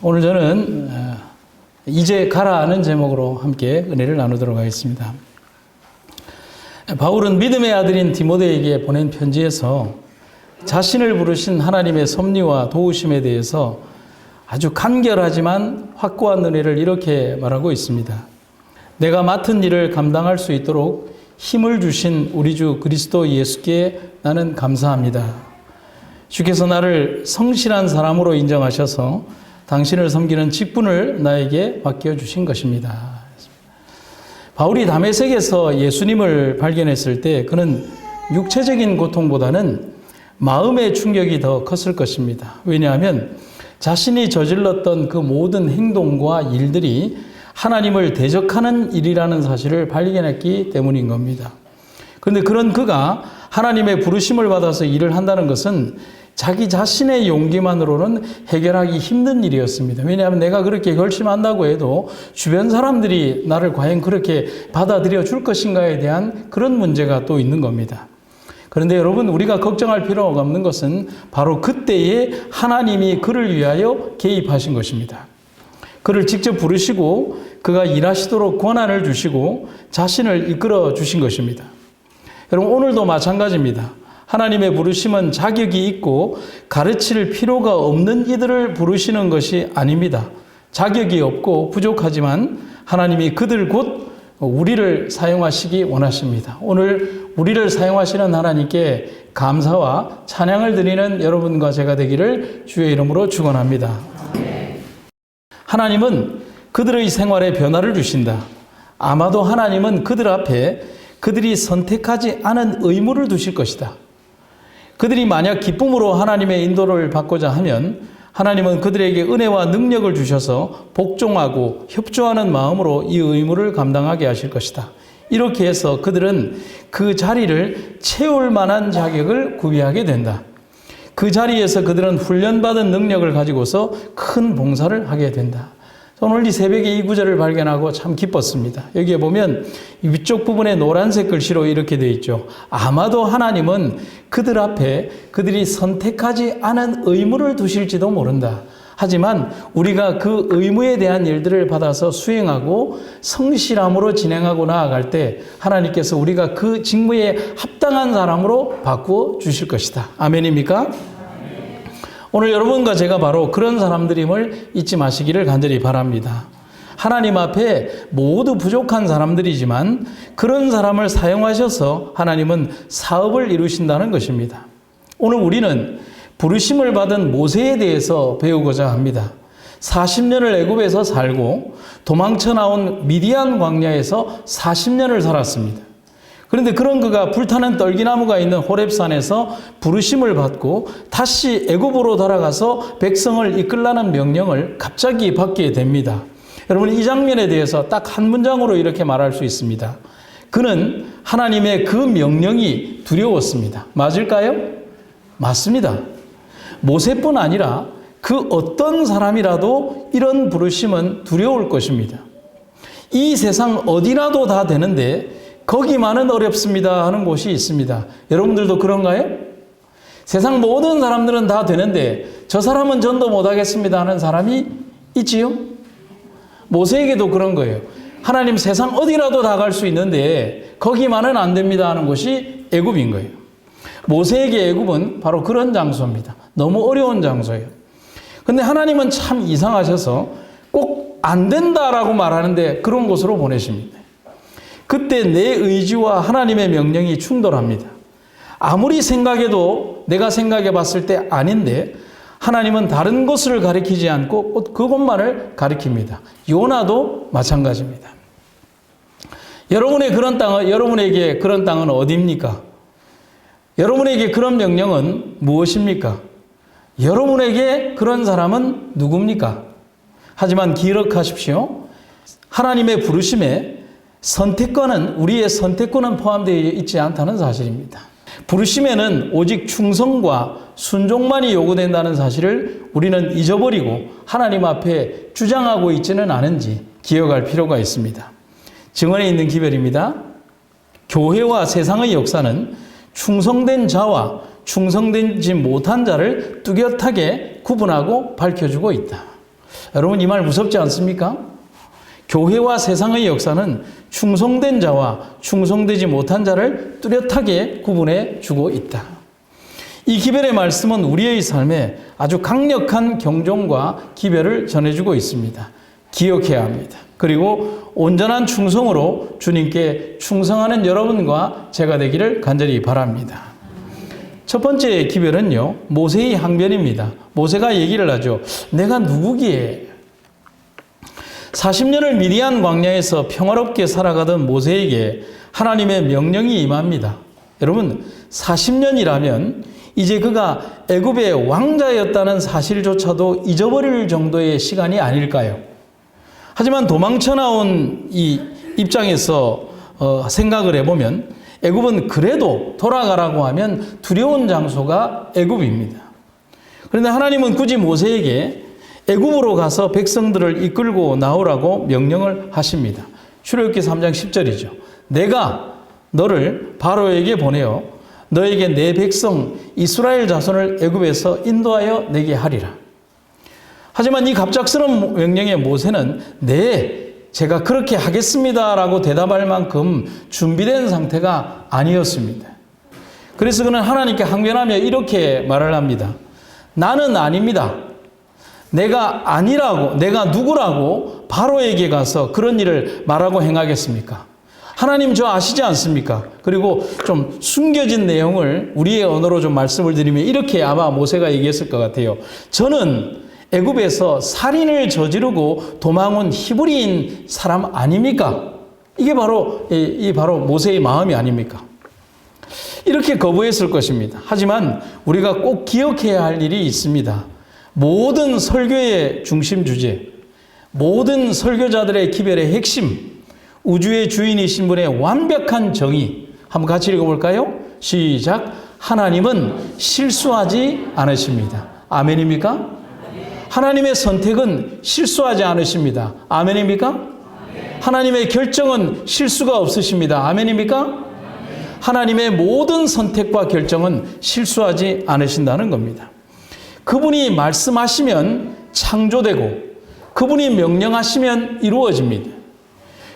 오늘 저는 이제 가라는 제목으로 함께 은혜를 나누도록 하겠습니다. 바울은 믿음의 아들인 디모데에게 보낸 편지에서 자신을 부르신 하나님의 섭리와 도우심에 대해서 아주 간결하지만 확고한 은혜를 이렇게 말하고 있습니다. 내가 맡은 일을 감당할 수 있도록 힘을 주신 우리 주 그리스도 예수께 나는 감사합니다. 주께서 나를 성실한 사람으로 인정하셔서 당신을 섬기는 직분을 나에게 맡겨주신 것입니다. 바울이 다메섹에서 예수님을 발견했을 때 그는 육체적인 고통보다는 마음의 충격이 더 컸을 것입니다. 왜냐하면 자신이 저질렀던 그 모든 행동과 일들이 하나님을 대적하는 일이라는 사실을 발견했기 때문인 겁니다. 그런데 그런 그가 하나님의 부르심을 받아서 일을 한다는 것은 자기 자신의 용기만으로는 해결하기 힘든 일이었습니다. 왜냐하면 내가 그렇게 결심한다고 해도 주변 사람들이 나를 과연 그렇게 받아들여 줄 것인가에 대한 그런 문제가 또 있는 겁니다. 그런데 여러분, 우리가 걱정할 필요가 없는 것은 바로 그때에 하나님이 그를 위하여 개입하신 것입니다. 그를 직접 부르시고 그가 일하시도록 권한을 주시고 자신을 이끌어 주신 것입니다. 여러분, 오늘도 마찬가지입니다. 하나님의 부르심은 자격이 있고 가르칠 필요가 없는 이들을 부르시는 것이 아닙니다. 자격이 없고 부족하지만 하나님이 그들 곧 우리를 사용하시기 원하십니다. 오늘 우리를 사용하시는 하나님께 감사와 찬양을 드리는 여러분과 제가 되기를 주의 이름으로 축원합니다. 하나님은 그들의 생활에 변화를 주신다. 아마도 하나님은 그들 앞에 그들이 선택하지 않은 의무를 두실 것이다. 그들이 만약 기쁨으로 하나님의 인도를 받고자 하면 하나님은 그들에게 은혜와 능력을 주셔서 복종하고 협조하는 마음으로 이 의무를 감당하게 하실 것이다. 이렇게 해서 그들은 그 자리를 채울 만한 자격을 구비하게 된다. 그 자리에서 그들은 훈련받은 능력을 가지고서 큰 봉사를 하게 된다. 오늘 이 새벽에 이 구절을 발견하고 참 기뻤습니다. 여기에 보면 위쪽 부분에 노란색 글씨로 이렇게 되어 있죠. 아마도 하나님은 그들 앞에 그들이 선택하지 않은 의무를 두실지도 모른다. 하지만 우리가 그 의무에 대한 일들을 받아서 수행하고 성실함으로 진행하고 나아갈 때 하나님께서 우리가 그 직무에 합당한 사람으로 바꾸어 주실 것이다. 아멘입니까? 오늘 여러분과 제가 바로 그런 사람들임을 잊지 마시기를 간절히 바랍니다. 하나님 앞에 모두 부족한 사람들이지만 그런 사람을 사용하셔서 하나님은 사업을 이루신다는 것입니다. 오늘 우리는 부르심을 받은 모세에 대해서 배우고자 합니다. 40년을 애굽에서 살고 도망쳐 나온 미디안 광야에서 40년을 살았습니다. 그런데 그런 그가 불타는 떨기나무가 있는 호렙산에서 부르심을 받고 다시 애굽으로 돌아가서 백성을 이끌라는 명령을 갑자기 받게 됩니다. 여러분, 이 장면에 대해서 딱 한 문장으로 이렇게 말할 수 있습니다. 그는 하나님의 그 명령이 두려웠습니다. 맞을까요? 맞습니다. 모세뿐 아니라 그 어떤 사람이라도 이런 부르심은 두려울 것입니다. 이 세상 어디라도 다 되는데 거기만은 어렵습니다 하는 곳이 있습니다. 여러분들도 그런가요? 세상 모든 사람들은 다 되는데 저 사람은 전도 못하겠습니다 하는 사람이 있지요? 모세에게도 그런 거예요. 하나님, 세상 어디라도 다 갈 수 있는데 거기만은 안 됩니다 하는 곳이 애굽인 거예요. 모세에게 애굽은 바로 그런 장소입니다. 너무 어려운 장소예요. 근데 하나님은 참 이상하셔서 꼭 안 된다라고 말하는데 그런 곳으로 보내십니다. 그때 내 의지와 하나님의 명령이 충돌합니다. 아무리 생각해도 내가 생각해 봤을 때 아닌데 하나님은 다른 곳을 가리키지 않고 그곳만을 가리킵니다. 요나도 마찬가지입니다. 여러분에게 그런 땅은 어디입니까? 여러분에게 그런 명령은 무엇입니까? 여러분에게 그런 사람은 누굽니까? 하지만 기억하십시오. 하나님의 부르심에 선택권은, 우리의 선택권은 포함되어 있지 않다는 사실입니다. 부르심에는 오직 충성과 순종만이 요구된다는 사실을 우리는 잊어버리고 하나님 앞에 주장하고 있지는 않은지 기억할 필요가 있습니다. 증언에 있는 기별입니다. 교회와 세상의 역사는 충성된 자와 충성되지 못한 자를 뚜렷하게 구분하고 밝혀주고 있다. 여러분 이 말 무섭지 않습니까? 교회와 세상의 역사는 충성된 자와 충성되지 못한 자를 뚜렷하게 구분해 주고 있다. 이 기별의 말씀은 우리의 삶에 아주 강력한 경종과 기별을 전해주고 있습니다. 기억해야 합니다. 그리고 온전한 충성으로 주님께 충성하는 여러분과 제가 되기를 간절히 바랍니다. 첫 번째 기별은요, 모세의 항변입니다. 모세가 얘기를 하죠. 내가 누구기에? 40년을 미디안 광야에서 평화롭게 살아가던 모세에게 하나님의 명령이 임합니다. 여러분, 40년이라면 이제 그가 애굽의 왕자였다는 사실조차도 잊어버릴 정도의 시간이 아닐까요? 하지만 도망쳐 나온 이 입장에서 생각을 해보면 애굽은 그래도 돌아가라고 하면 두려운 장소가 애굽입니다. 그런데 하나님은 굳이 모세에게 애굽으로 가서 백성들을 이끌고 나오라고 명령을 하십니다. 출애굽기 3장 10절이죠. 내가 너를 바로에게 보내어 너에게 내 백성 이스라엘 자손을 애굽에서 인도하여 내게 하리라. 하지만 이 갑작스러운 명령에 모세는 네, 제가 그렇게 하겠습니다라고 대답할 만큼 준비된 상태가 아니었습니다. 그래서 그는 하나님께 항변하며 이렇게 말을 합니다. 나는 아닙니다. 내가 아니라고, 내가 누구라고 바로에게 가서 그런 일을 말하고 행하겠습니까? 하나님 저 아시지 않습니까? 그리고 좀 숨겨진 내용을 우리의 언어로 좀 말씀을 드리면 이렇게 아마 모세가 얘기했을 것 같아요. 저는 애굽에서 살인을 저지르고 도망온 히브리인 사람 아닙니까? 이게 바로 바로 모세의 마음이 아닙니까? 이렇게 거부했을 것입니다. 하지만 우리가 꼭 기억해야 할 일이 있습니다. 모든 설교의 중심 주제, 모든 설교자들의 기별의 핵심, 우주의 주인이신 분의 완벽한 정의, 한번 같이 읽어볼까요? 시작. 하나님은 실수하지 않으십니다. 아멘입니까? 하나님의 선택은 실수하지 않으십니다. 아멘입니까? 하나님의 결정은 실수가 없으십니다. 아멘입니까? 하나님의 모든 선택과 결정은 실수하지 않으신다는 겁니다. 그분이 말씀하시면 창조되고 그분이 명령하시면 이루어집니다.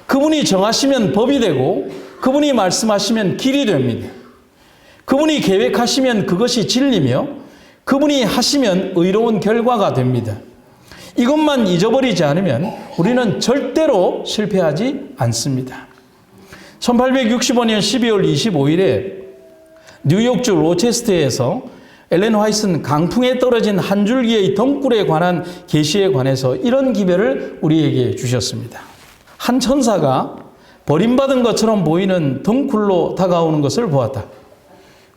그분이 정하시면 법이 되고 그분이 말씀하시면 길이 됩니다. 그분이 계획하시면 그것이 진리며 그분이 하시면 의로운 결과가 됩니다. 이것만 잊어버리지 않으면 우리는 절대로 실패하지 않습니다. 1865년 12월 25일에 뉴욕주 로체스터에서 엘렌 화이트는 강풍에 떨어진 한 줄기의 덩굴에 관한 계시에 관해서 이런 기별을 우리에게 주셨습니다. 한 천사가 버림받은 것처럼 보이는 덩굴로 다가오는 것을 보았다.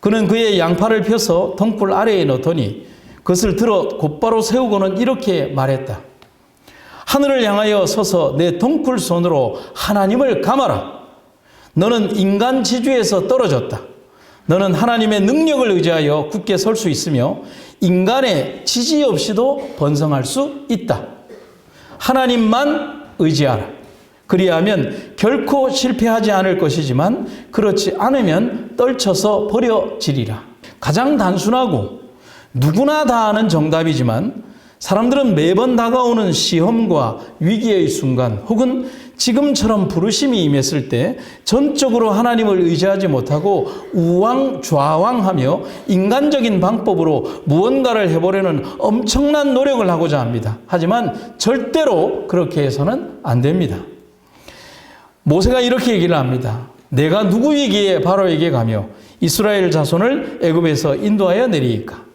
그는 그의 양팔을 펴서 덩굴 아래에 넣더니 그것을 들어 곧바로 세우고는 이렇게 말했다. 하늘을 향하여 서서 내 덩굴 손으로 하나님을 감아라. 너는 인간 지주에서 떨어졌다. 너는 하나님의 능력을 의지하여 굳게 설 수 있으며 인간의 지지 없이도 번성할 수 있다. 하나님만 의지하라. 그리하면 결코 실패하지 않을 것이지만 그렇지 않으면 떨쳐서 버려지리라. 가장 단순하고 누구나 다 아는 정답이지만 사람들은 매번 다가오는 시험과 위기의 순간 혹은 지금처럼 부르심이 임했을 때 전적으로 하나님을 의지하지 못하고 우왕좌왕하며 인간적인 방법으로 무언가를 해보려는 엄청난 노력을 하고자 합니다. 하지만 절대로 그렇게 해서는 안 됩니다. 모세가 이렇게 얘기를 합니다. 내가 누구이기에 바로에게 가며 이스라엘 자손을 애굽에서 인도하여 내리이까.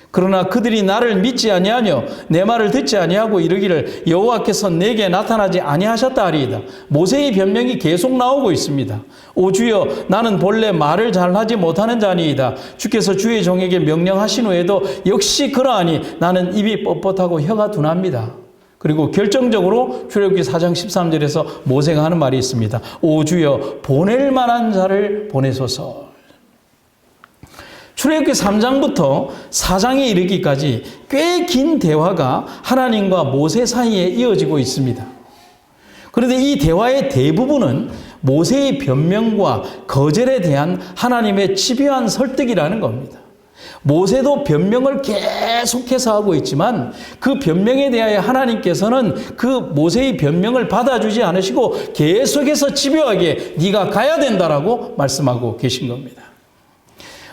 그러나 그들이 나를 믿지 아니하며 내 말을 듣지 아니하고 이르기를 여호와께서 내게 나타나지 아니하셨다 하리이다. 모세의 변명이 계속 나오고 있습니다. 오 주여, 나는 본래 말을 잘하지 못하는 자니이다. 주께서 주의 종에게 명령하신 후에도 역시 그러하니 나는 입이 뻣뻣하고 혀가 둔합니다. 그리고 결정적으로 출애굽기 4장 13절에서 모세가 하는 말이 있습니다. 오 주여, 보낼 만한 자를 보내소서. 출애굽기 3장부터 4장에 이르기까지 꽤 긴 대화가 하나님과 모세 사이에 이어지고 있습니다. 그런데 이 대화의 대부분은 모세의 변명과 거절에 대한 하나님의 집요한 설득이라는 겁니다. 모세도 변명을 계속해서 하고 있지만 그 변명에 대하여 하나님께서는 그 모세의 변명을 받아주지 않으시고 계속해서 집요하게 네가 가야 된다라고 말씀하고 계신 겁니다.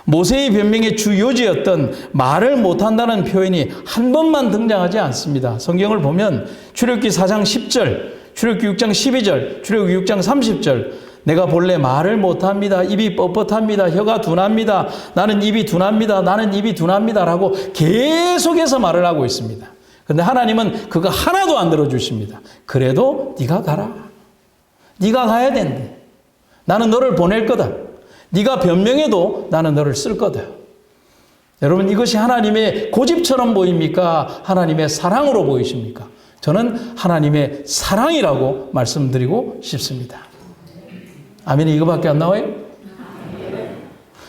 모세의 변명의 주 요지였던 말을 못한다는 표현이 한 번만 등장하지 않습니다. 성경을 보면 출애굽기 4장 10절, 출애굽기 6장 12절, 출애굽기 6장 30절 내가 본래 말을 못합니다. 입이 뻣뻣합니다. 혀가 둔합니다. 나는 입이 둔합니다. 나는 입이 둔합니다. 라고 계속해서 말을 하고 있습니다. 그런데 하나님은 그거 하나도 안 들어주십니다. 그래도 네가 가라. 네가 가야 된대. 나는 너를 보낼 거다. 네가 변명해도 나는 너를 쓸 거다. 여러분 이것이 하나님의 고집처럼 보입니까? 하나님의 사랑으로 보이십니까? 저는 하나님의 사랑이라고 말씀드리고 싶습니다. 아멘이 이거밖에 안 나와요?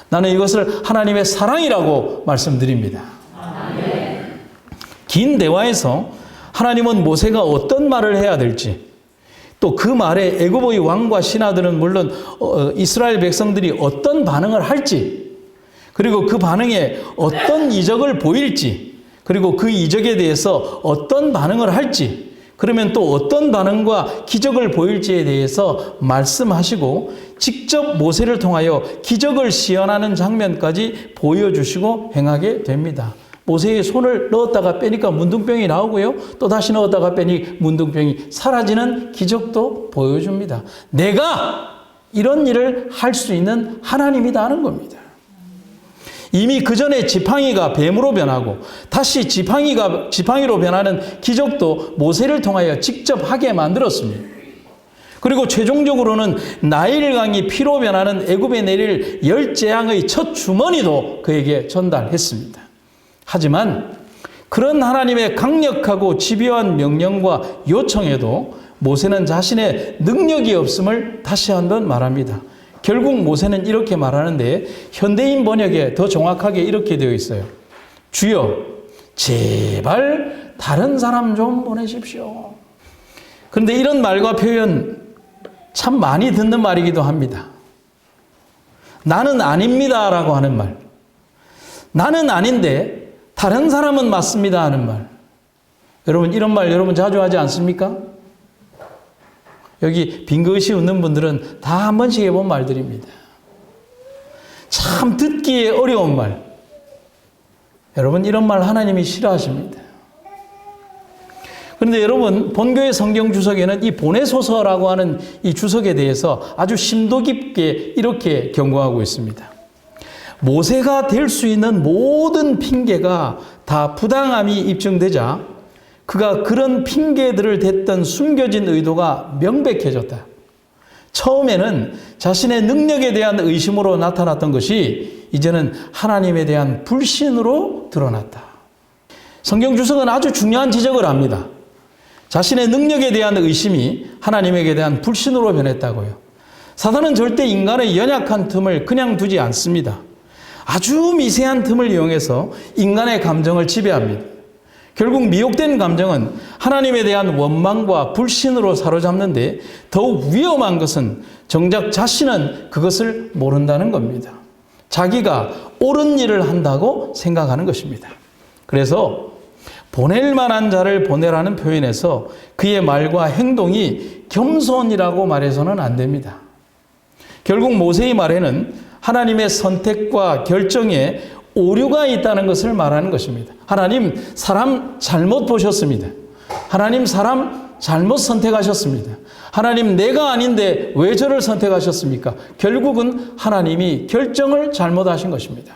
나는 이것을 하나님의 사랑이라고 말씀드립니다. 긴 대화에서 하나님은 모세가 어떤 말을 해야 될지 또 그 말에 애굽의 왕과 신하들은 물론 이스라엘 백성들이 어떤 반응을 할지 그리고 그 반응에 어떤 이적을 보일지 그리고 그 이적에 대해서 어떤 반응을 할지 그러면 또 어떤 반응과 기적을 보일지에 대해서 말씀하시고 직접 모세를 통하여 기적을 시연하는 장면까지 보여주시고 행하게 됩니다. 모세의 손을 넣었다가 빼니까 문둥병이 나오고요. 또 다시 넣었다가 빼니 문둥병이 사라지는 기적도 보여줍니다. 내가 이런 일을 할 수 있는 하나님이다 하는 겁니다. 이미 그 전에 지팡이가 뱀으로 변하고 다시 지팡이로 변하는 기적도 모세를 통하여 직접 하게 만들었습니다. 그리고 최종적으로는 나일강이 피로 변하는 애굽에 내릴 열 재앙의 첫 주머니도 그에게 전달했습니다. 하지만 그런 하나님의 강력하고 집요한 명령과 요청에도 모세는 자신의 능력이 없음을 다시 한번 말합니다. 결국 모세는 이렇게 말하는데 현대인 번역에 더 정확하게 이렇게 되어 있어요. 주여, 제발 다른 사람 좀 보내십시오. 그런데 이런 말과 표현 참 많이 듣는 말이기도 합니다. 나는 아닙니다라고 하는 말. 나는 아닌데 다른 사람은 맞습니다 하는 말. 여러분 이런 말 여러분 자주 하지 않습니까? 여기 빙긋이 웃는 분들은 다 한 번씩 해본 말들입니다. 참 듣기에 어려운 말. 여러분 이런 말 하나님이 싫어하십니다. 그런데 여러분 본교의 성경 주석에는 이 보내소서라고 하는 이 주석에 대해서 아주 심도 깊게 이렇게 경고하고 있습니다. 모세가 될 수 있는 모든 핑계가 다 부당함이 입증되자 그가 그런 핑계들을 댔던 숨겨진 의도가 명백해졌다. 처음에는 자신의 능력에 대한 의심으로 나타났던 것이 이제는 하나님에 대한 불신으로 드러났다. 성경 주석은 아주 중요한 지적을 합니다. 자신의 능력에 대한 의심이 하나님에게 대한 불신으로 변했다고요. 사단은 절대 인간의 연약한 틈을 그냥 두지 않습니다. 아주 미세한 틈을 이용해서 인간의 감정을 지배합니다. 결국 미혹된 감정은 하나님에 대한 원망과 불신으로 사로잡는데 더욱 위험한 것은 정작 자신은 그것을 모른다는 겁니다. 자기가 옳은 일을 한다고 생각하는 것입니다. 그래서 보낼 만한 자를 보내라는 표현에서 그의 말과 행동이 겸손이라고 말해서는 안 됩니다. 결국 모세의 말에는 하나님의 선택과 결정에 오류가 있다는 것을 말하는 것입니다. 하나님 사람 잘못 보셨습니다. 하나님 사람 잘못 선택하셨습니다. 하나님 내가 아닌데 왜 저를 선택하셨습니까? 결국은 하나님이 결정을 잘못하신 것입니다.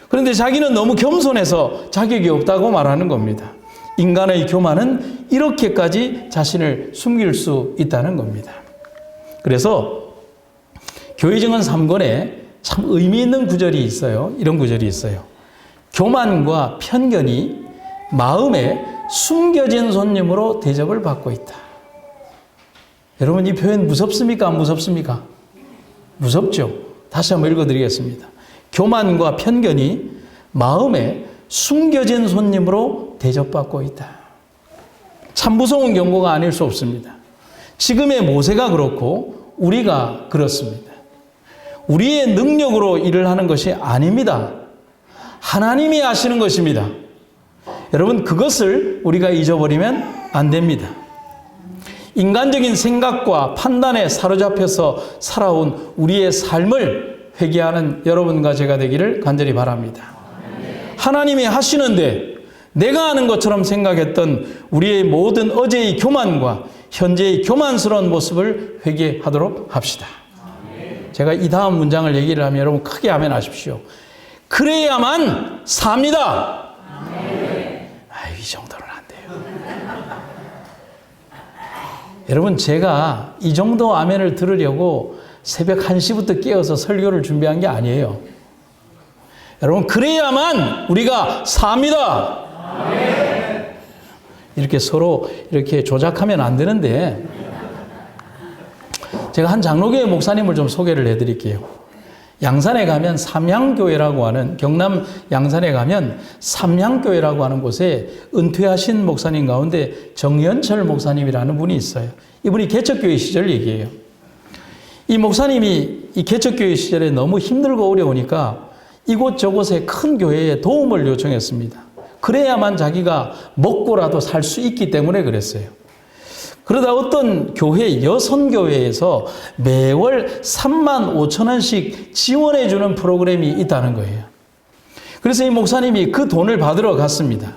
그런데 자기는 너무 겸손해서 자격이 없다고 말하는 겁니다. 인간의 교만은 이렇게까지 자신을 숨길 수 있다는 겁니다. 그래서 교회증언 3권에 참 의미 있는 구절이 있어요. 이런 구절이 있어요. 교만과 편견이 마음에 숨겨진 손님으로 대접을 받고 있다. 여러분 이 표현 무섭습니까? 안 무섭습니까? 무섭죠. 다시 한번 읽어드리겠습니다. 교만과 편견이 마음에 숨겨진 손님으로 대접받고 있다. 참 무서운 경고가 아닐 수 없습니다. 지금의 모세가 그렇고 우리가 그렇습니다. 우리의 능력으로 일을 하는 것이 아닙니다. 하나님이 하시는 것입니다. 여러분, 그것을 우리가 잊어버리면 안 됩니다. 인간적인 생각과 판단에 사로잡혀서 살아온 우리의 삶을 회개하는 여러분과 제가 되기를 간절히 바랍니다. 하나님이 하시는데 내가 하는 것처럼 생각했던 우리의 모든 어제의 교만과 현재의 교만스러운 모습을 회개하도록 합시다. 제가 이 다음 문장을 얘기를 하면 여러분 크게 아멘 하십시오. 그래야만 삽니다. 이 정도는 안 돼요. 여러분, 제가 이 정도 아멘을 들으려고 새벽 1시부터 깨어서 설교를 준비한 게 아니에요. 여러분, 그래야만 우리가 삽니다. 이렇게 서로 이렇게 조작하면 안 되는데, 제가 한 장로교회 목사님을 좀 소개를 해드릴게요. 양산에 가면 삼양교회라고 하는, 경남 양산에 가면 삼양교회라고 하는 곳에 은퇴하신 목사님 가운데 정연철 목사님이라는 분이 있어요. 이분이 개척교회 시절 얘기예요. 이 목사님이 이 개척교회 시절에 너무 힘들고 어려우니까 이곳저곳에 큰 교회에 도움을 요청했습니다. 그래야만 자기가 먹고라도 살 수 있기 때문에 그랬어요. 그러다 어떤 교회, 여선교회에서 매월 35,000원씩 지원해 주는 프로그램이 있다는 거예요. 그래서 이 목사님이 그 돈을 받으러 갔습니다.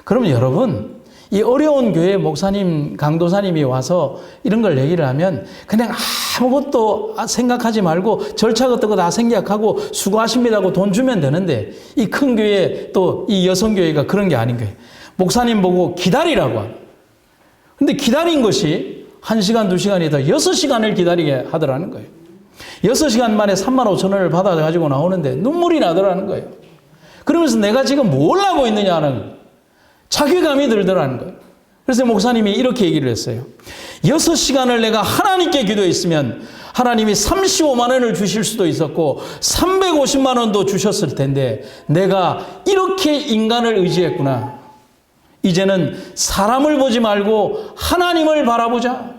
그러면 여러분, 이 어려운 교회 목사님, 강도사님이 와서 이런 걸 얘기를 하면 그냥 아무것도 생각하지 말고 절차 같은 거 다 생각하고 수고하십니다 하고 돈 주면 되는데, 이 큰 교회 또 이 여성교회가 그런 게 아닌 거예요. 목사님 보고 기다리라고 하는. 근데 기다린 것이 1시간, 2시간이다 6시간을 기다리게 하더라는 거예요. 6시간 만에 35,000원을 받아가지고 나오는데 눈물이 나더라는 거예요. 그러면서 내가 지금 뭘 하고 있느냐 하는 자괴감이 들더라는 거예요. 그래서 목사님이 이렇게 얘기를 했어요. 6시간을 내가 하나님께 기도했으면 하나님이 35만 원을 주실 수도 있었고 350만 원도 주셨을 텐데 내가 이렇게 인간을 의지했구나. 이제는 사람을 보지 말고 하나님을 바라보자.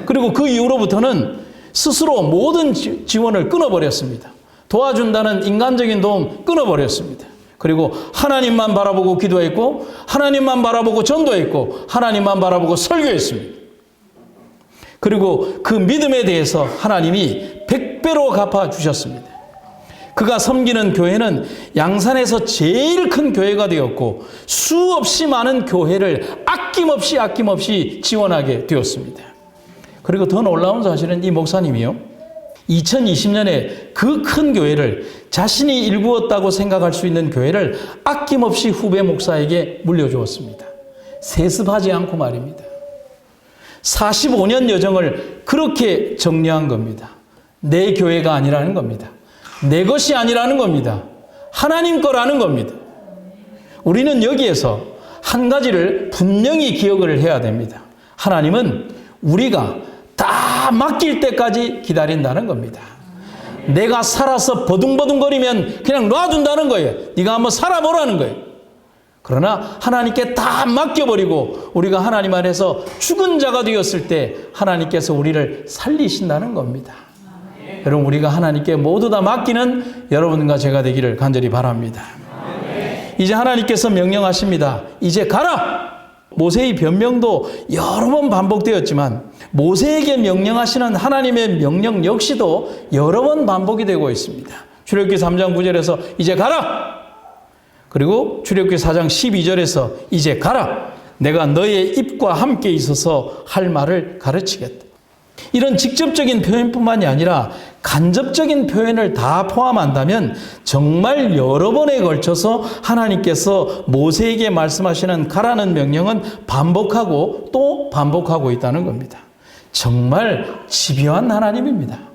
그리고 그 이후로부터는 스스로 모든 지원을 끊어버렸습니다. 도와준다는 인간적인 도움 끊어버렸습니다. 그리고 하나님만 바라보고 기도했고, 하나님만 바라보고 전도했고, 하나님만 바라보고 설교했습니다. 그리고 그 믿음에 대해서 하나님이 100배로 갚아주셨습니다. 그가 섬기는 교회는 양산에서 제일 큰 교회가 되었고 수없이 많은 교회를 아낌없이 지원하게 되었습니다. 그리고 더 놀라운 사실은 이 목사님이요, 2020년에 그 큰 교회를, 자신이 일구었다고 생각할 수 있는 교회를 아낌없이 후배 목사에게 물려주었습니다. 세습하지 않고 말입니다. 45년 여정을 그렇게 정리한 겁니다. 내 교회가 아니라는 겁니다. 내 것이 아니라는 겁니다. 하나님 거라는 겁니다. 우리는 여기에서 한 가지를 분명히 기억을 해야 됩니다. 하나님은 우리가 다 맡길 때까지 기다린다는 겁니다. 내가 살아서 버둥버둥거리면 그냥 놔둔다는 거예요. 네가 한번 살아보라는 거예요. 그러나 하나님께 다 맡겨버리고 우리가 하나님 안에서 죽은 자가 되었을 때 하나님께서 우리를 살리신다는 겁니다. 여러분, 우리가 하나님께 모두 다 맡기는 여러분과 제가 되기를 간절히 바랍니다. 이제 하나님께서 명령하십니다. 이제 가라! 모세의 변명도 여러 번 반복되었지만 모세에게 명령하시는 하나님의 명령 역시도 여러 번 반복이 되고 있습니다. 출애굽기 3장 9절에서 이제 가라! 그리고 출애굽기 4장 12절에서 이제 가라! 내가 너의 입과 함께 있어서 할 말을 가르치겠다. 이런 직접적인 표현뿐만이 아니라 간접적인 표현을 다 포함한다면 정말 여러 번에 걸쳐서 하나님께서 모세에게 말씀하시는 가라는 명령은 반복하고 또 반복하고 있다는 겁니다. 정말 집요한 하나님입니다.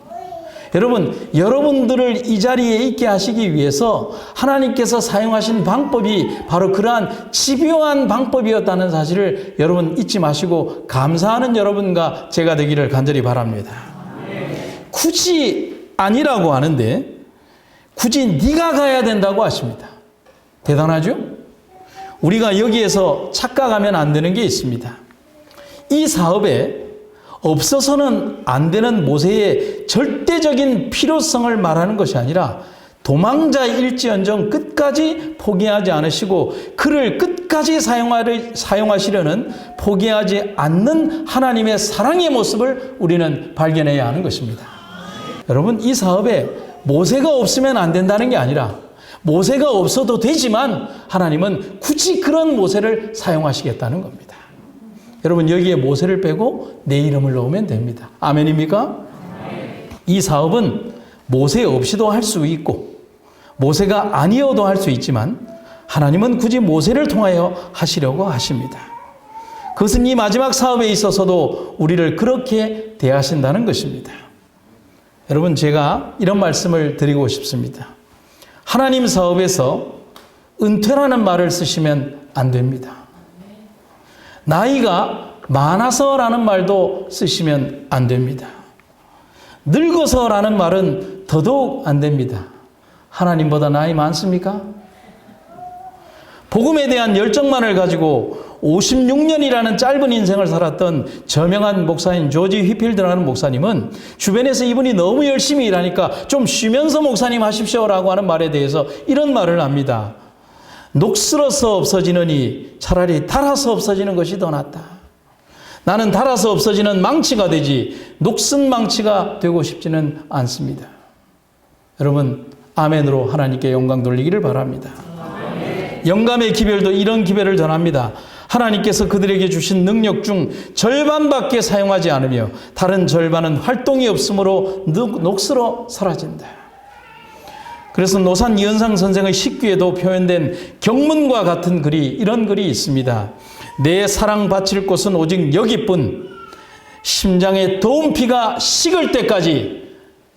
여러분, 여러분들을 이 자리에 있게 하시기 위해서 하나님께서 사용하신 방법이 바로 그러한 집요한 방법이었다는 사실을 여러분 잊지 마시고 감사하는 여러분과 제가 되기를 간절히 바랍니다. 굳이 아니라고 하는데 굳이 네가 가야 된다고 하십니다. 대단하죠? 우리가 여기에서 착각하면 안 되는 게 있습니다. 이 사업에 없어서는 안 되는 모세의 절대적인 필요성을 말하는 것이 아니라 도망자일지언정 끝까지 포기하지 않으시고 그를 끝까지 사용하시려는 포기하지 않는 하나님의 사랑의 모습을 우리는 발견해야 하는 것입니다. 여러분, 이 사업에 모세가 없으면 안 된다는 게 아니라 모세가 없어도 되지만 하나님은 굳이 그런 모세를 사용하시겠다는 겁니다. 여러분, 여기에 모세를 빼고 내 이름을 넣으면 됩니다. 아멘입니까? 이 사업은 모세 없이도 할 수 있고 모세가 아니어도 할 수 있지만 하나님은 굳이 모세를 통하여 하시려고 하십니다. 그것은 이 마지막 사업에 있어서도 우리를 그렇게 대하신다는 것입니다. 여러분, 제가 이런 말씀을 드리고 싶습니다. 하나님 사업에서 은퇴라는 말을 쓰시면 안 됩니다. 나이가 많아서라는 말도 쓰시면 안 됩니다. 늙어서라는 말은 더더욱 안 됩니다. 하나님보다 나이 많습니까? 복음에 대한 열정만을 가지고 56년이라는 짧은 인생을 살았던 저명한 목사인 조지 휘필드라는 목사님은 주변에서 이분이 너무 열심히 일하니까 좀 쉬면서 목사님 하십시오라고 하는 말에 대해서 이런 말을 합니다. 녹슬어서 없어지느니 차라리 닳아서 없어지는 것이 더 낫다. 나는 닳아서 없어지는 망치가 되지 녹슨 망치가 되고 싶지는 않습니다. 여러분, 아멘으로 하나님께 영광 돌리기를 바랍니다. 영감의 기별도 이런 기별을 전합니다. 하나님께서 그들에게 주신 능력 중 절반밖에 사용하지 않으며 다른 절반은 활동이 없으므로 녹슬어 사라진다. 그래서 노산 이은상 선생의 식귀에도 표현된 경문과 같은 글이 이런 글이 있습니다. 내 사랑 바칠 곳은 오직 여기뿐. 심장의 더운 피가 식을 때까지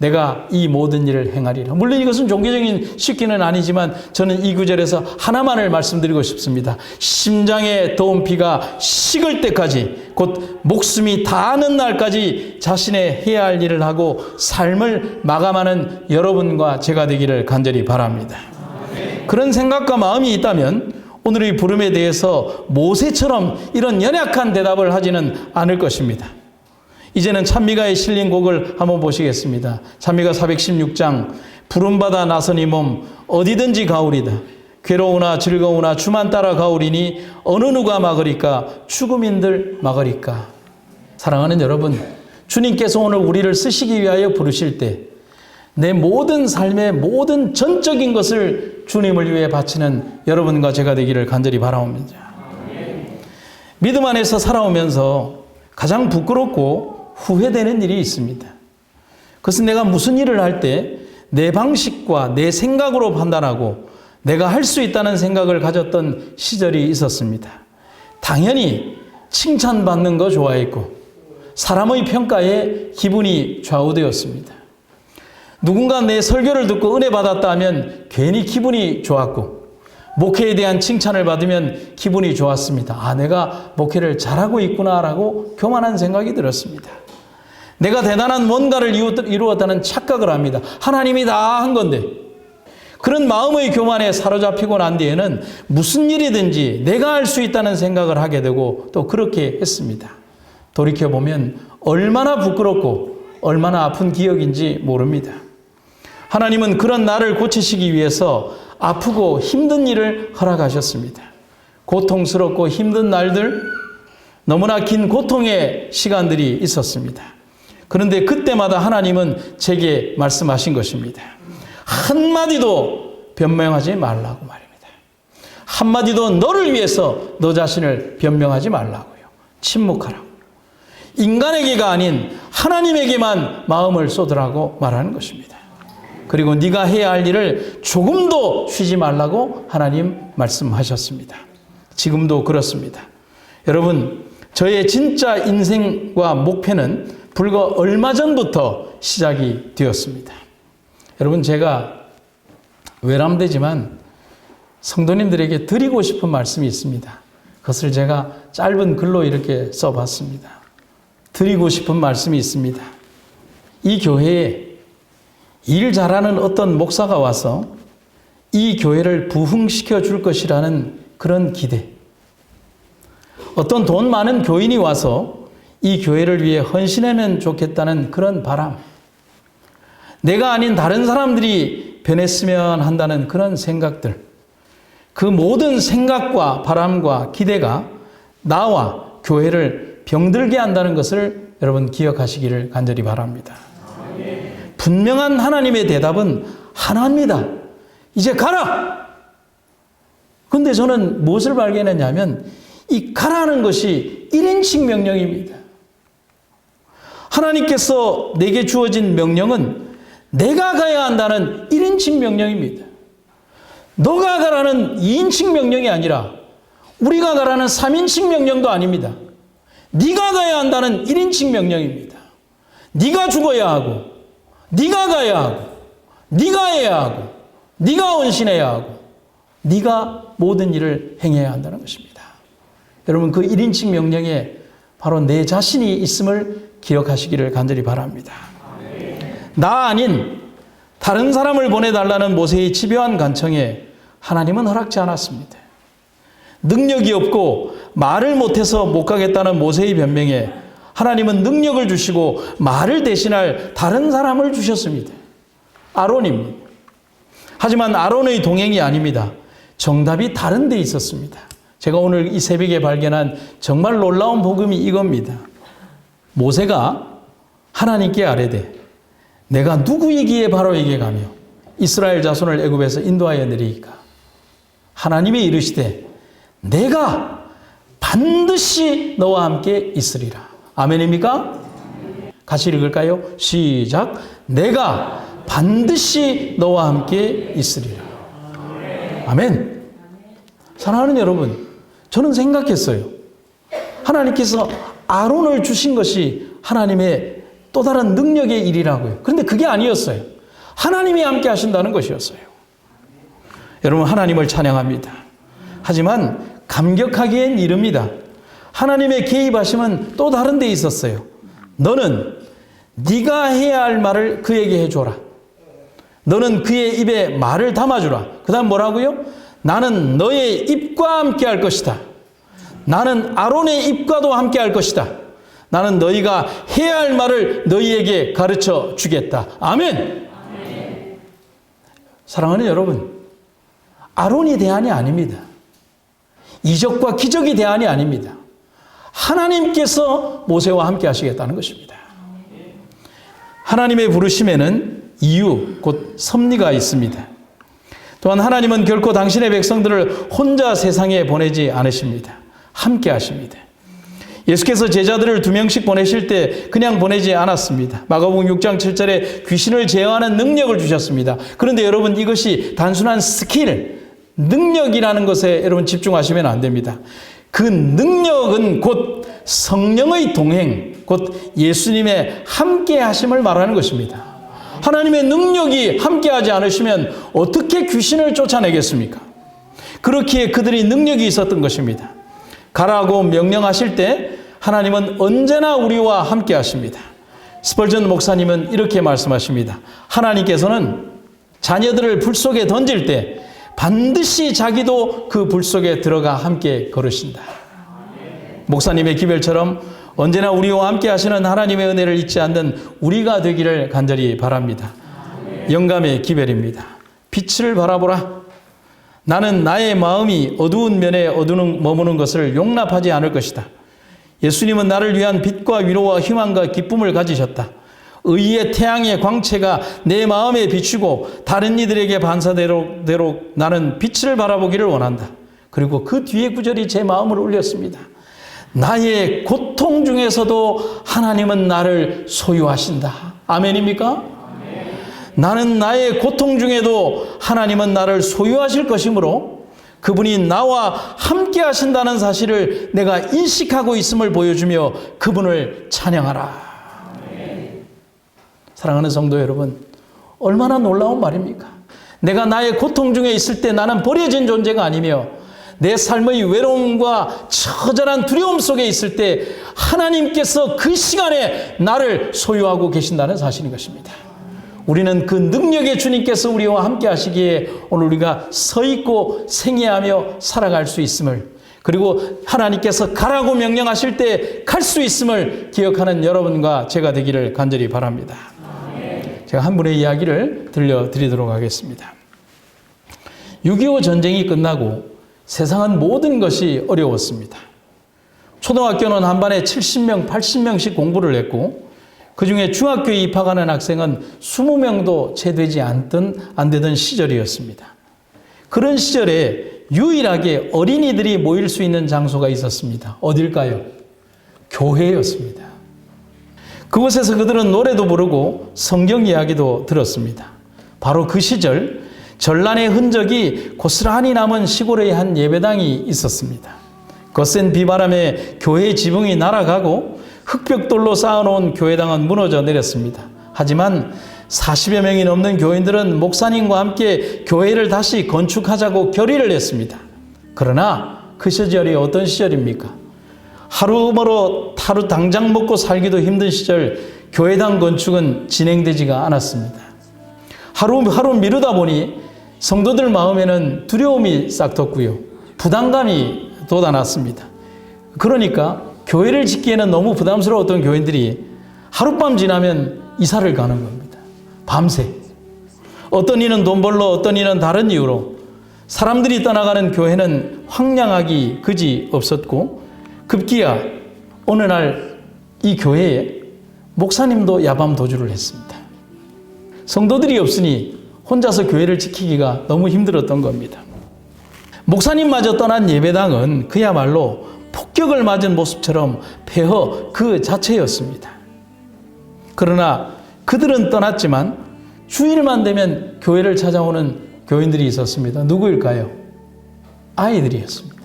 내가 이 모든 일을 행하리라. 물론 이것은 종교적인 식기는 아니지만 저는 이 구절에서 하나만을 말씀드리고 싶습니다. 심장의 더운 피가 식을 때까지, 곧 목숨이 다하는 날까지 자신의 해야 할 일을 하고 삶을 마감하는 여러분과 제가 되기를 간절히 바랍니다. 그런 생각과 마음이 있다면 오늘의 부름에 대해서 모세처럼 이런 연약한 대답을 하지는 않을 것입니다. 이제는 찬미가에 실린 곡을 한번 보시겠습니다. 찬미가 416장 부름받아 나선 이 몸 어디든지 가오리다. 괴로우나 즐거우나 주만 따라 가오리니 어느 누가 막으리까 죽음인들 막으리까. 사랑하는 여러분, 주님께서 오늘 우리를 쓰시기 위하여 부르실 때 내 모든 삶의 모든 전적인 것을 주님을 위해 바치는 여러분과 제가 되기를 간절히 바라옵니다. 믿음 안에서 살아오면서 가장 부끄럽고 후회되는 일이 있습니다. 그것은 내가 무슨 일을 할 때 내 방식과 내 생각으로 판단하고 내가 할 수 있다는 생각을 가졌던 시절이 있었습니다. 당연히 칭찬받는 거 좋아했고 사람의 평가에 기분이 좌우되었습니다. 누군가 내 설교를 듣고 은혜 받았다 하면 괜히 기분이 좋았고 목회에 대한 칭찬을 받으면 기분이 좋았습니다. 아, 내가 목회를 잘하고 있구나라고 교만한 생각이 들었습니다. 내가 대단한 뭔가를 이루었다는 착각을 합니다. 하나님이 다 한 건데. 그런 마음의 교만에 사로잡히고 난 뒤에는 무슨 일이든지 내가 할 수 있다는 생각을 하게 되고 또 그렇게 했습니다. 돌이켜보면 얼마나 부끄럽고 얼마나 아픈 기억인지 모릅니다. 하나님은 그런 나를 고치시기 위해서 아프고 힘든 일을 허락하셨습니다. 고통스럽고 힘든 날들, 너무나 긴 고통의 시간들이 있었습니다. 그런데 그때마다 하나님은 제게 말씀하신 것입니다. 한마디도 변명하지 말라고 말입니다. 한마디도 너를 위해서 너 자신을 변명하지 말라고요. 침묵하라고. 인간에게가 아닌 하나님에게만 마음을 쏟으라고 말하는 것입니다. 그리고 네가 해야 할 일을 조금도 쉬지 말라고 하나님 말씀하셨습니다. 지금도 그렇습니다. 여러분, 저의 진짜 인생과 목표는 불과 얼마 전부터 시작이 되었습니다. 여러분, 제가 외람되지만 성도님들에게 드리고 싶은 말씀이 있습니다. 그것을 제가 짧은 글로 이렇게 써봤습니다. 드리고 싶은 말씀이 있습니다. 이 교회에 일 잘하는 어떤 목사가 와서 이 교회를 부흥시켜 줄 것이라는 그런 기대. 어떤 돈 많은 교인이 와서 이 교회를 위해 헌신하면 좋겠다는 그런 바람. 내가 아닌 다른 사람들이 변했으면 한다는 그런 생각들, 그 모든 생각과 바람과 기대가 나와 교회를 병들게 한다는 것을 여러분 기억하시기를 간절히 바랍니다. 분명한 하나님의 대답은 하나입니다. 이제 가라! 근데 저는 무엇을 발견했냐면 이 가라는 것이 1인칭 명령입니다. 하나님께서 내게 주어진 명령은 내가 가야 한다는 1인칭 명령입니다. 너가 가라는 2인칭 명령이 아니라 우리가 가라는 3인칭 명령도 아닙니다. 네가 가야 한다는 1인칭 명령입니다. 네가 죽어야 하고 네가 가야 하고 네가 해야 하고 네가 헌신해야 하고 네가 모든 일을 행해야 한다는 것입니다. 여러분 그 1인칭 명령에 바로 내 자신이 있음을 기억하시기를 간절히 바랍니다. 나 아닌 다른 사람을 보내달라는 모세의 집요한 간청에 하나님은 허락지 않았습니다. 능력이 없고 말을 못해서 못 가겠다는 모세의 변명에 하나님은 능력을 주시고 말을 대신할 다른 사람을 주셨습니다. 아론입니다. 하지만 아론의 동행이 아닙니다. 정답이 다른 데 있었습니다. 제가 오늘 이 새벽에 발견한 정말 놀라운 복음이 이겁니다. 모세가 하나님께 아뢰되 내가 누구이기에 바로에게 가며 이스라엘 자손을 애굽에서 인도하여 내리이까 하나님이 이르시되 내가 반드시 너와 함께 있으리라. 아멘입니까? 같이 읽을까요? 시작. 내가 반드시 너와 함께 있으리라. 아멘. 사랑하는 여러분, 저는 생각했어요. 하나님께서 아론을 주신 것이 하나님의 또 다른 능력의 일이라고요. 그런데 그게 아니었어요. 하나님이 함께 하신다는 것이었어요. 여러분 하나님을 찬양합니다. 하지만 감격하기엔 이릅니다. 하나님의 개입하심은 또 다른 데 있었어요. 너는 네가 해야 할 말을 그에게 해줘라. 너는 그의 입에 말을 담아주라. 그 다음 뭐라고요? 나는 너의 입과 함께 할 것이다. 나는 아론의 입과도 함께 할 것이다. 나는 너희가 해야 할 말을 너희에게 가르쳐 주겠다. 아멘. 아멘. 사랑하는 여러분, 아론이 대안이 아닙니다. 이적과 기적이 대안이 아닙니다. 하나님께서 모세와 함께 하시겠다는 것입니다. 하나님의 부르심에는 이유, 곧 섭리가 있습니다. 또한 하나님은 결코 당신의 백성들을 혼자 세상에 보내지 않으십니다. 함께 하십니다. 예수께서 제자들을 2명씩 보내실 때 그냥 보내지 않았습니다. 마가복음 6장 7절에 귀신을 제어하는 능력을 주셨습니다. 그런데 여러분 이것이 단순한 스킬, 능력이라는 것에 여러분 집중하시면 안 됩니다. 그 능력은 곧 성령의 동행, 곧 예수님의 함께 하심을 말하는 것입니다. 하나님의 능력이 함께하지 않으시면 어떻게 귀신을 쫓아내겠습니까? 그렇기에 그들이 능력이 있었던 것입니다. 가라고 명령하실 때 하나님은 언제나 우리와 함께 하십니다. 스펄전 목사님은 이렇게 말씀하십니다. 하나님께서는 자녀들을 불 속에 던질 때 반드시 자기도 그 불 속에 들어가 함께 걸으신다. 목사님의 기별처럼 언제나 우리와 함께 하시는 하나님의 은혜를 잊지 않는 우리가 되기를 간절히 바랍니다. 영감의 기별입니다. 빛을 바라보라. 나는 나의 마음이 어두운 면에 머무는 것을 용납하지 않을 것이다. 예수님은 나를 위한 빛과 위로와 희망과 기쁨을 가지셨다. 의의 태양의 광채가 내 마음에 비추고 다른 이들에게 반사되도록 나는 빛을 바라보기를 원한다. 그리고 그 뒤에 구절이 제 마음을 울렸습니다. 나의 고통 중에서도 하나님은 나를 소유하신다. 아멘입니까? 아멘. 나는 나의 고통 중에도 하나님은 나를 소유하실 것이므로 그분이 나와 함께 하신다는 사실을 내가 인식하고 있음을 보여주며 그분을 찬양하라. 아멘. 사랑하는 성도 여러분, 얼마나 놀라운 말입니까? 내가 나의 고통 중에 있을 때 나는 버려진 존재가 아니며 내 삶의 외로움과 처절한 두려움 속에 있을 때 하나님께서 그 시간에 나를 소유하고 계신다는 사실인 것입니다. 우리는 그 능력의 주님께서 우리와 함께 하시기에 오늘 우리가 서 있고 생애하며 살아갈 수 있음을, 그리고 하나님께서 가라고 명령하실 때 갈 수 있음을 기억하는 여러분과 제가 되기를 간절히 바랍니다. 제가 한 분의 이야기를 들려드리도록 하겠습니다. 6.25 전쟁이 끝나고 세상은 모든 것이 어려웠습니다. 초등학교는 한 반에 70명, 80명씩 공부를 했고 그중에 중학교에 입학하는 학생은 20명도 채 되지 안 되던 시절이었습니다. 그런 시절에 유일하게 어린이들이 모일 수 있는 장소가 있었습니다. 어딜까요? 교회였습니다. 그곳에서 그들은 노래도 부르고 성경 이야기도 들었습니다. 바로 그 시절 전란의 흔적이 고스란히 남은 시골의 한 예배당이 있었습니다. 거센 비바람에 교회의 지붕이 날아가고 흙벽돌로 쌓아놓은 교회당은 무너져 내렸습니다. 하지만 40여 명이 넘는 교인들은 목사님과 함께 교회를 다시 건축하자고 결의를 했습니다. 그러나 그 시절이 어떤 시절입니까? 하루 당장 먹고 살기도 힘든 시절 교회당 건축은 진행되지가 않았습니다. 하루 미루다 보니 성도들 마음에는 두려움이 싹 텄고요. 부담감이 돋아났습니다. 그러니까 교회를 짓기에는 너무 부담스러웠던 교인들이 하룻밤 지나면 이사를 가는 겁니다. 밤새. 어떤 이는 돈 벌러, 어떤 이는 다른 이유로 사람들이 떠나가는 교회는 황량하기 그지 없었고 급기야 어느 날 이 교회에 목사님도 야밤 도주를 했습니다. 성도들이 없으니 혼자서 교회를 지키기가 너무 힘들었던 겁니다. 목사님마저 떠난 예배당은 그야말로 폭격을 맞은 모습처럼 폐허 그 자체였습니다. 그러나 그들은 떠났지만 주일만 되면 교회를 찾아오는 교인들이 있었습니다. 누구일까요? 아이들이었습니다.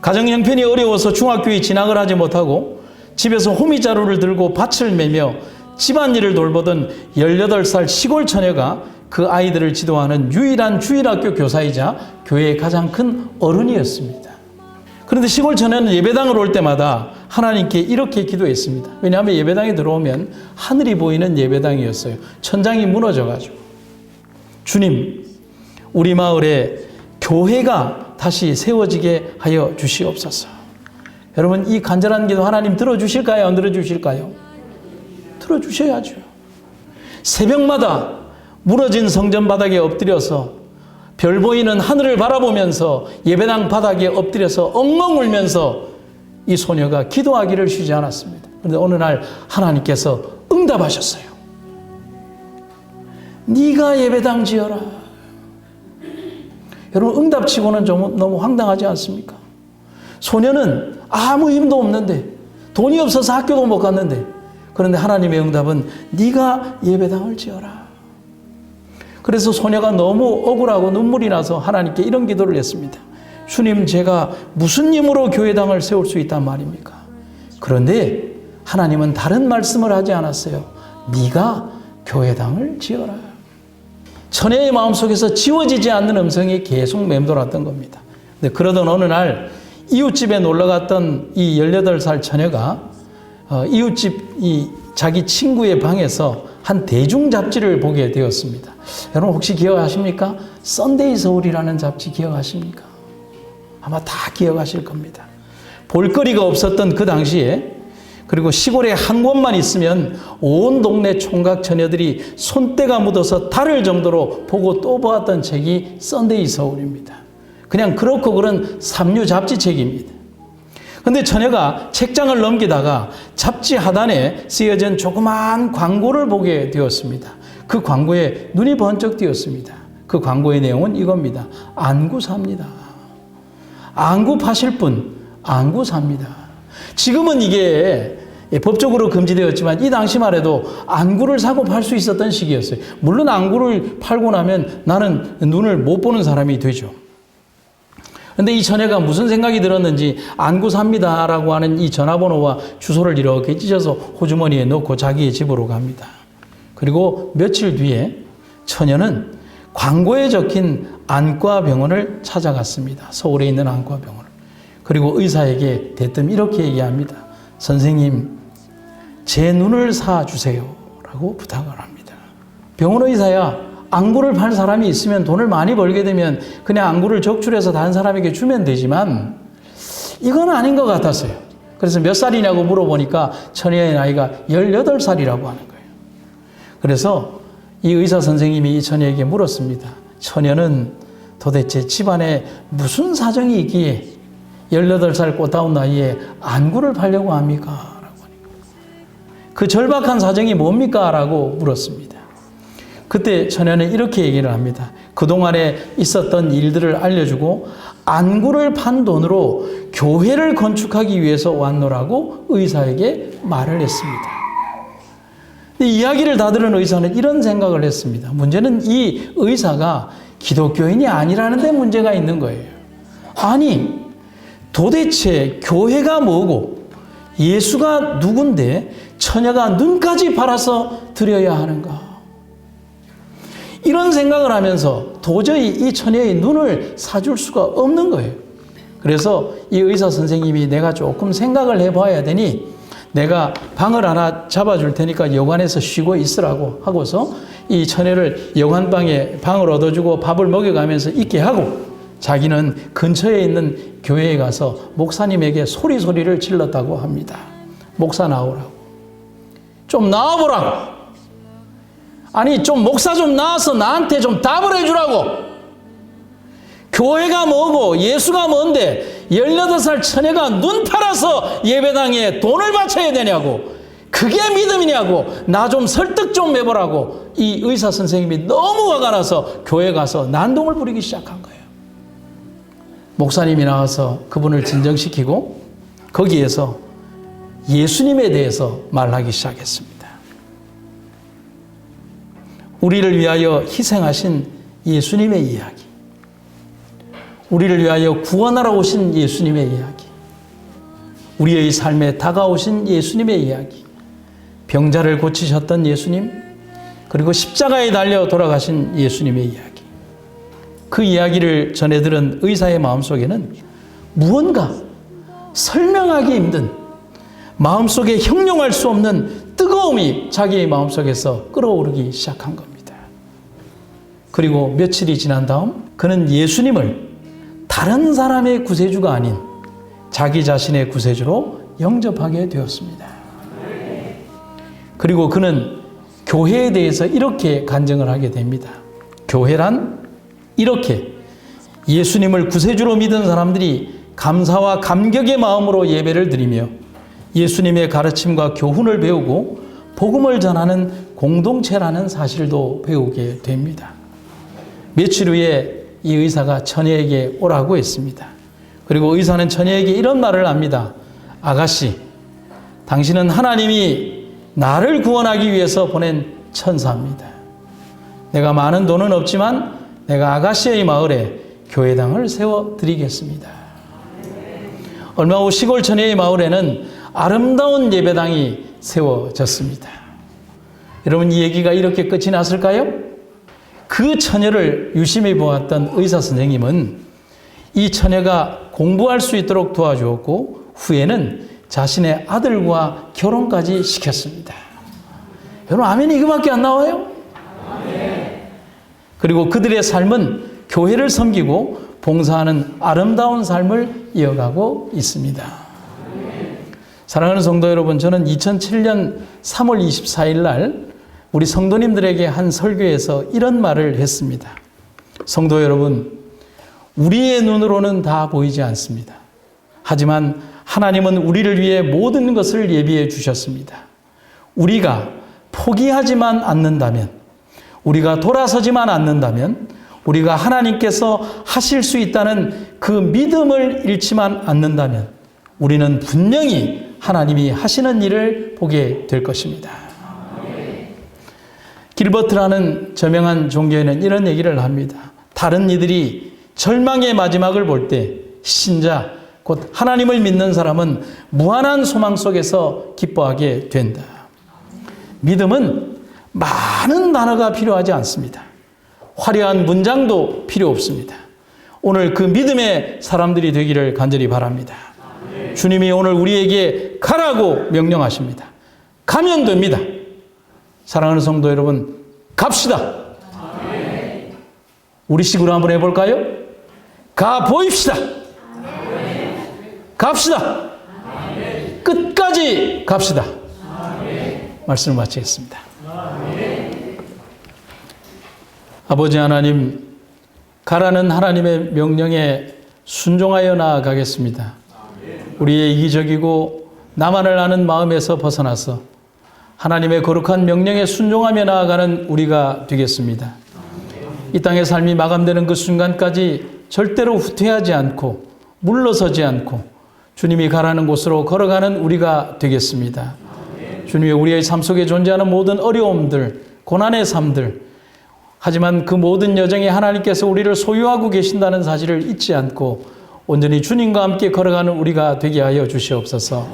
가정 형편이 어려워서 중학교에 진학을 하지 못하고 집에서 호미자루를 들고 밭을 매며 집안일을 돌보던 18살 시골 처녀가 그 아이들을 지도하는 유일한 주일학교 교사이자 교회의 가장 큰 어른이었습니다. 그런데 시골 처녀는 예배당을 올 때마다 하나님께 이렇게 기도했습니다. 왜냐하면 예배당에 들어오면 하늘이 보이는 예배당이었어요. 천장이 무너져가지고. 주님, 우리 마을에 교회가 다시 세워지게 하여 주시옵소서. 여러분, 이 간절한 기도 하나님 들어주실까요? 안 들어주실까요? 들어주셔야죠. 새벽마다 무너진 성전 바닥에 엎드려서 별 보이는 하늘을 바라보면서 예배당 바닥에 엎드려서 엉엉 울면서 이 소녀가 기도하기를 쉬지 않았습니다. 그런데 어느 날 하나님께서 응답하셨어요. 네가 예배당 지어라. 여러분, 응답치고는 좀 너무 황당하지 않습니까? 소녀는 아무 힘도 없는데 돈이 없어서 학교도 못 갔는데 그런데 하나님의 응답은 네가 예배당을 지어라. 그래서 소녀가 너무 억울하고 눈물이 나서 하나님께 이런 기도를 했습니다. 주님, 제가 무슨 힘으로 교회당을 세울 수 있단 말입니까? 그런데 하나님은 다른 말씀을 하지 않았어요. 네가 교회당을 지어라. 처녀의 마음속에서 지워지지 않는 음성이 계속 맴돌았던 겁니다. 근데 그러던 어느 날 이웃집에 놀러갔던 이 18살 처녀가 이웃집 자기 친구의 방에서 한 대중 잡지를 보게 되었습니다. 여러분 혹시 기억하십니까? 썬데이 서울이라는 잡지 기억하십니까? 아마 다 기억하실 겁니다. 볼거리가 없었던 그 당시에 그리고 시골에 한 곳만 있으면 온 동네 총각 처녀들이 손때가 묻어서 다를 정도로 보고 또 보았던 책이 썬데이 서울입니다. 그냥 그렇고 그런 삼류 잡지책입니다. 그런데 처녀가 책장을 넘기다가 잡지 하단에 쓰여진 조그마한 광고를 보게 되었습니다. 그 광고에 눈이 번쩍 띄었습니다. 그 광고의 내용은 이겁니다. 안구 삽니다. 안구 파실 분 안구 삽니다. 지금은 이게 법적으로 금지되었지만 이 당시만 해도 안구를 사고 팔 수 있었던 시기였어요. 물론 안구를 팔고 나면 나는 눈을 못 보는 사람이 되죠. 그런데 이 처녀가 무슨 생각이 들었는지 안구 삽니다 라고 하는 이 전화번호와 주소를 이렇게 찢어서 호주머니에 넣고 자기의 집으로 갑니다. 그리고 며칠 뒤에 처녀는 광고에 적힌 안과병원을 찾아갔습니다. 서울에 있는 안과병원을. 그리고 의사에게 대뜸 이렇게 얘기합니다. 선생님, 제 눈을 사주세요 라고 부탁을 합니다. 병원 의사야, 안구를 팔 사람이 있으면 돈을 많이 벌게 되면 그냥 안구를 적출해서 다른 사람에게 주면 되지만 이건 아닌 것 같았어요. 그래서 몇 살이냐고 물어보니까 처녀의 나이가 18살이라고 하는 거예요. 그래서 이 의사 선생님이 이 처녀에게 물었습니다. 처녀는 도대체 집안에 무슨 사정이 있기에 18살 꽃다운 나이에 안구를 팔려고 합니까? 라고 하니까 그 절박한 사정이 뭡니까? 라고 물었습니다. 그때 처녀는 이렇게 얘기를 합니다. 그동안에 있었던 일들을 알려주고 안구를 판 돈으로 교회를 건축하기 위해서 왔노라고 의사에게 말을 했습니다. 이 이야기를 다 들은 의사는 이런 생각을 했습니다. 문제는 이 의사가 기독교인이 아니라는 데 문제가 있는 거예요. 아니, 도대체 교회가 뭐고 예수가 누군데 처녀가 눈까지 팔아서 드려야 하는가? 이런 생각을 하면서 도저히 이 처녀의 눈을 사줄 수가 없는 거예요. 그래서 이 의사 선생님이 내가 조금 생각을 해봐야 되니 내가 방을 하나 잡아줄 테니까 여관에서 쉬고 있으라고 하고서 이 처녀를 여관방에 방을 얻어주고 밥을 먹여가면서 있게 하고 자기는 근처에 있는 교회에 가서 목사님에게 소리를 질렀다고 합니다. 목사 나오라고. 좀 나와보라고. 아니 좀 목사 좀 나와서 나한테 좀 답을 해주라고. 교회가 뭐고 예수가 뭔데 18살 처녀가 눈 팔아서 예배당에 돈을 바쳐야 되냐고. 그게 믿음이냐고. 나 좀 설득 좀 해보라고. 이 의사 선생님이 너무 화가 나서 교회 가서 난동을 부리기 시작한 거예요. 목사님이 나와서 그분을 진정시키고 거기에서 예수님에 대해서 말하기 시작했습니다. 우리를 위하여 희생하신 예수님의 이야기, 우리를 위하여 구원하러 오신 예수님의 이야기, 우리의 삶에 다가오신 예수님의 이야기, 병자를 고치셨던 예수님, 그리고 십자가에 달려 돌아가신 예수님의 이야기. 그 이야기를 전해 들은 의사의 마음속에는 무언가 설명하기 힘든, 마음속에 형용할 수 없는 뜨거움이 자기의 마음속에서 끓어오르기 시작한 겁니다. 그리고 며칠이 지난 다음 그는 예수님을 다른 사람의 구세주가 아닌 자기 자신의 구세주로 영접하게 되었습니다. 그리고 그는 교회에 대해서 이렇게 간증을 하게 됩니다. 교회란 이렇게 예수님을 구세주로 믿은 사람들이 감사와 감격의 마음으로 예배를 드리며 예수님의 가르침과 교훈을 배우고 복음을 전하는 공동체라는 사실도 배우게 됩니다. 며칠 후에 이 의사가 처녀에게 오라고 했습니다. 그리고 의사는 처녀에게 이런 말을 합니다. 아가씨, 당신은 하나님이 나를 구원하기 위해서 보낸 천사입니다. 내가 많은 돈은 없지만 내가 아가씨의 마을에 교회당을 세워드리겠습니다. 얼마 후 시골 처녀의 마을에는 아름다운 예배당이 세워졌습니다. 여러분, 이 얘기가 이렇게 끝이 났을까요? 그 처녀를 유심히 보았던 의사 선생님은 이 처녀가 공부할 수 있도록 도와주었고 후에는 자신의 아들과 결혼까지 시켰습니다. 여러분, 아멘이 이거밖에 안 나와요? 아멘. 그리고 그들의 삶은 교회를 섬기고 봉사하는 아름다운 삶을 이어가고 있습니다. 아멘. 사랑하는 성도 여러분, 저는 2007년 3월 24일 날 우리 성도님들에게 한 설교에서 이런 말을 했습니다. 성도 여러분, 우리의 눈으로는 다 보이지 않습니다. 하지만 하나님은 우리를 위해 모든 것을 예비해 주셨습니다. 우리가 포기하지만 않는다면, 우리가 돌아서지만 않는다면, 우리가 하나님께서 하실 수 있다는 그 믿음을 잃지만 않는다면 우리는 분명히 하나님이 하시는 일을 보게 될 것입니다. 길버트라는 저명한 종교에는 이런 얘기를 합니다. 다른 이들이 절망의 마지막을 볼 때 신자, 곧 하나님을 믿는 사람은 무한한 소망 속에서 기뻐하게 된다. 믿음은 많은 단어가 필요하지 않습니다. 화려한 문장도 필요 없습니다. 오늘 그 믿음의 사람들이 되기를 간절히 바랍니다. 주님이 오늘 우리에게 가라고 명령하십니다. 가면 됩니다. 사랑하는 성도 여러분, 갑시다. 아멘. 우리식으로 한번 해볼까요? 가 보입시다. 아멘. 갑시다. 아멘. 끝까지 갑시다. 아멘. 말씀을 마치겠습니다. 아멘. 아버지 하나님, 가라는 하나님의 명령에 순종하여 나아가겠습니다. 우리의 이기적이고 나만을 아는 마음에서 벗어나서 하나님의 거룩한 명령에 순종하며 나아가는 우리가 되겠습니다. 이 땅의 삶이 마감되는 그 순간까지 절대로 후퇴하지 않고 물러서지 않고 주님이 가라는 곳으로 걸어가는 우리가 되겠습니다. 주님이 우리의 삶 속에 존재하는 모든 어려움들, 고난의 삶들, 하지만 그 모든 여정에 하나님께서 우리를 소유하고 계신다는 사실을 잊지 않고 온전히 주님과 함께 걸어가는 우리가 되게 하여 주시옵소서.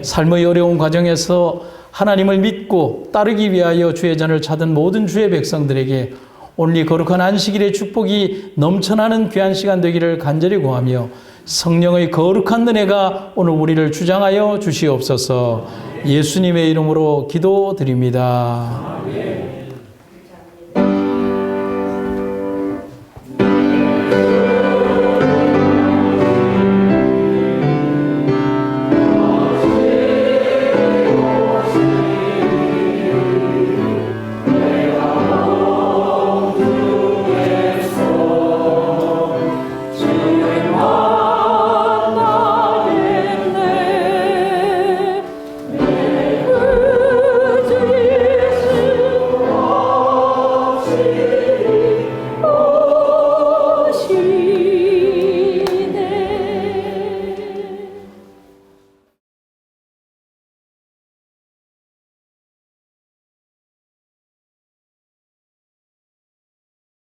삶의 어려운 과정에서 하나님을 믿고 따르기 위하여 주의 전을 찾은 모든 주의 백성들에게 오늘 이 거룩한 안식일의 축복이 넘쳐나는 귀한 시간 되기를 간절히 구하며 성령의 거룩한 은혜가 오늘 우리를 주장하여 주시옵소서. 예수님의 이름으로 기도드립니다.